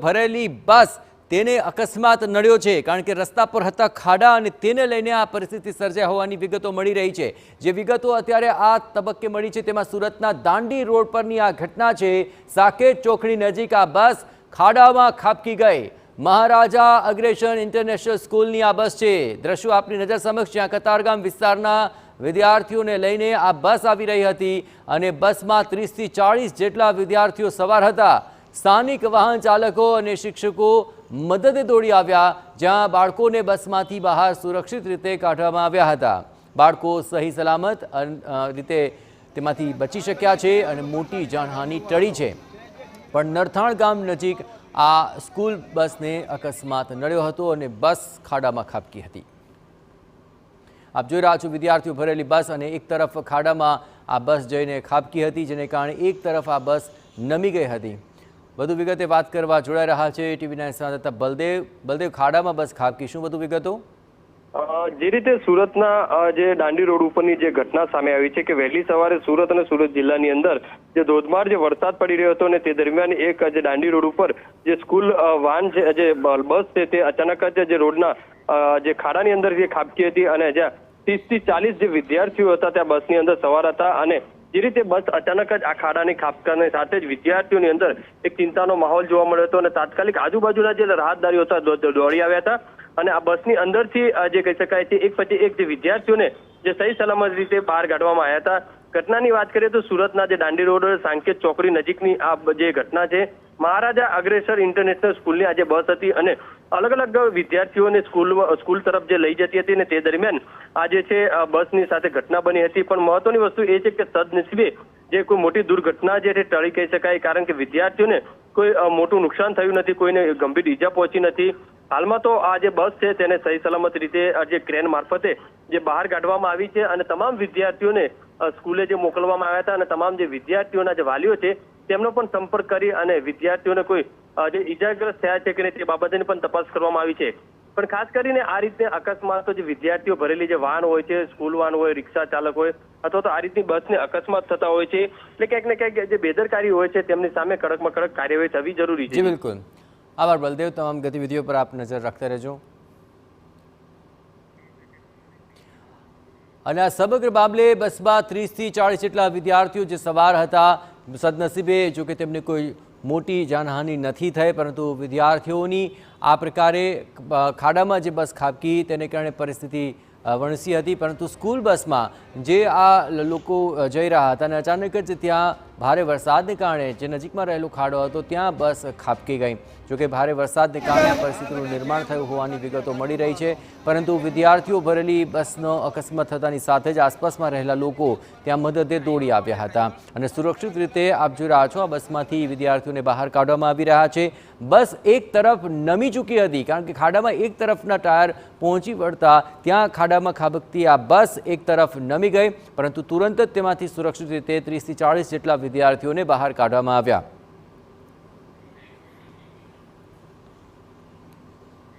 ભરેલી બસ તેને અકસ્માત નડ્યો છે, કારણ કે રસ્તા પર હતા ખાડા અને તેને લઈને આ પરિસ્થિતિ સર્જાઈ હોવાની વિગતો મળી રહી છે। જે વિગતો અત્યારે આ તબક્કે મળી છે તેમાં સુરતના દાંડી રોડ પરની આ ઘટના છે। સાકેત ચોકડી નજીક આ બસ ખાડામાં ખાબકી ગઈ। મહારાજા અગ્રેસર ઇન્ટરનેશનલ સ્કૂલની આ બસ છે। દ્રશ્યો આપની નજર સમક્ષ, જ્યાં કતારગામ વિસ્તારના વિદ્યાર્થીઓને લઈને આ બસ આવી રહી હતી અને બસમાં 30 થી 40 જેટલા વિદ્યાર્થીઓ સવાર હતા। સ્થાનિક વાહન ચાલકો અને શિક્ષકો મદદે દોડી આવ્યા, જ્યાં બાળકોને બસમાંથી બહાર સુરક્ષિત રીતે કાઢવામાં આવ્યા હતા। બાળકો સહી સલામત રીતે તેમાંથી બચી શક્યા છે અને મોટી જાનહાનિ ટળી છે। પણ નરથાણ ગામ નજીક આ સ્કૂલ બસને અકસ્માત નડ્યો હતો અને બસ ખાડામાં ખાબકી હતી। આપ જોઈ રહ્યા છો વિદ્યાર્થીઓ ભરેલી બસ અને એક તરફ ખાડામાં આ બસ જઈને ખાબકી હતી, જેને કારણે એક તરફ આ બસ નમી ગઈ હતી। વધુ વિગતે વાત કરવા જોડાઈ રહ્યા છે ટીવી9 સંવાદદાતા બલદેવ। ખાડામાં બસ ખાબકી, શું વધુ વિગતો? જે રીતે સુરતના જે દાંડી રોડ ઉપરની જે ઘટના સામે આવી છે કે વહેલી સવારે સુરત અને સુરત જિલ્લાની અંદર જે ધોધમાર જે વરસાદ પડી રહ્યો હતો અને તે દરમિયાન એક જે દાંડી રોડ ઉપર જે સ્કૂલ વાન છે, જે બસ છે, તે અચાનક જ જે રોડના જે ખાડાની અંદર જે ખાબકી હતી અને જ્યાં 30 થી 40 જે વિદ્યાર્થીઓ હતા ત્યાં બસની અંદર સવાર હતા અને જે રીતે બસ અચાનક જ આ ખાડાની ખાબકાની સાથે જ વિદ્યાર્થીઓની અંદર એક ચિંતાનો માહોલ જોવા મળ્યો હતો અને તાત્કાલિક આજુબાજુના જે રાહતદારીઓ હતા દોડી આવ્યા હતા અને આ બસની અંદરથી જે કહી શકાય છે એક પછી એક જે વિદ્યાર્થીઓને જે સહી સલામત રીતે બહાર કાઢવામાં આવ્યા હતા। ઘટનાની વાત કરીએ તો સુરતના જે દાંડી રોડ સાકેત ચોકડી નજીકની આ જે ઘટના છે। મહારાજા અગ્રેસર ઇન્ટરનેશનલ સ્કૂલની આ જે બસ હતી અને અલગ અલગ વિદ્યાર્થીઓને સ્કૂલ તરફ જે લઈ જતી હતી અને તે દરમિયાન આ જે છે બસની સાથે ઘટના બની હતી। પણ મહત્વની વસ્તુ એ છે કે સદનસીબે જે કોઈ મોટી દુર્ઘટના જે છે ટળી કહી શકાય, કારણ કે વિદ્યાર્થીઓને કોઈ મોટું નુકસાન થયું નથી, કોઈને ગંભીર ઈજા પહોંચી નથી। હાલમાં તો આ જે બસ છે તેને સહી સલામત રીતે જે ક્રેન મારફતે જે બહાર કાઢવામાં આવી છે અને તમામ વિદ્યાર્થીઓને સ્કૂલે જે મોકલવામાં આવ્યા હતા અને તમામ જે વિદ્યાર્થીઓના જે વાલીઓ છે તેમનો પણ સંપર્ક કરી અને વિદ્યાર્થીઓને કોઈ જે ઈજાગ્રસ્ત થયા છે કે નહીં તે બાબતેની પણ તપાસ કરવામાં આવી છે। પણ ખાસ કરીને આ રીતે અકસ્માતો જે વિદ્યાર્થીઓ ભરેલી જે વાહન હોય છે, સ્કૂલ વાહન હોય, રિક્ષા ચાલક હોય અથવા તો આ રીતની બસને અકસ્માત થતા હોય છે, એટલે ક્યાંક ને ક્યાંક જે બેદરકારી હોય છે તેમની સામે કડકમાં કડક કાર્યવાહી થવી જરૂરી છે। જી બિલકુલ, આભાર બલદેવ। તમામ ગતિવિધિઓ પર આપ નજર રાખતા રહેજો। અને આ સમગ્ર મામલે બસમાં 30 થી 40 જેટલા વિદ્યાર્થીઓ જે સવાર હતા, સદનસીબે જો કે તેમને કોઈ મોટી જાનહાનિ નથી થઈ, પરંતુ વિદ્યાર્થીઓની આ પ્રકારે ખાડામાં જે બસ ખાબકી તેને કારણે પરિસ્થિતિ વણસી હતી। પરંતુ સ્કૂલ બસમાં જે આ લોકો જઈ રહ્યા હતા અને અચાનક જ ત્યાં ભારે વરસાદને કારણે જે નજીકમાં રહેલો ખાડો હતો ત્યાં બસ ખાબકી ગઈ। જોકે ભારે વરસાદને કારણે આ પરિસ્થિતિનું નિર્માણ થયું હોવાની વિગતો મળી રહી છે, પરંતુ વિદ્યાર્થીઓ ભરેલી બસનો અકસ્માત થતાની સાથે જ આસપાસમાં રહેલા લોકો ત્યાં મદદે દોડી આવ્યા હતા અને સુરક્ષિત રીતે આપ જોઈ રહ્યા છો આ બસમાંથી વિદ્યાર્થીઓને બહાર કાઢવામાં આવી રહ્યા છે। બસ એક તરફ નમી ચૂકી હતી, કારણ કે ખાડામાં એક તરફના ટાયર પહોંચી વળતા ત્યાં ખાડામાં ખાબકતી આ બસ એક તરફ નમી ગઈ, પરંતુ તુરંત જ તેમાંથી સુરક્ષિત રીતે 30 થી 40 જેટલા વિદ્યાર્થીઓને બહાર કાઢવામાં આવ્યા।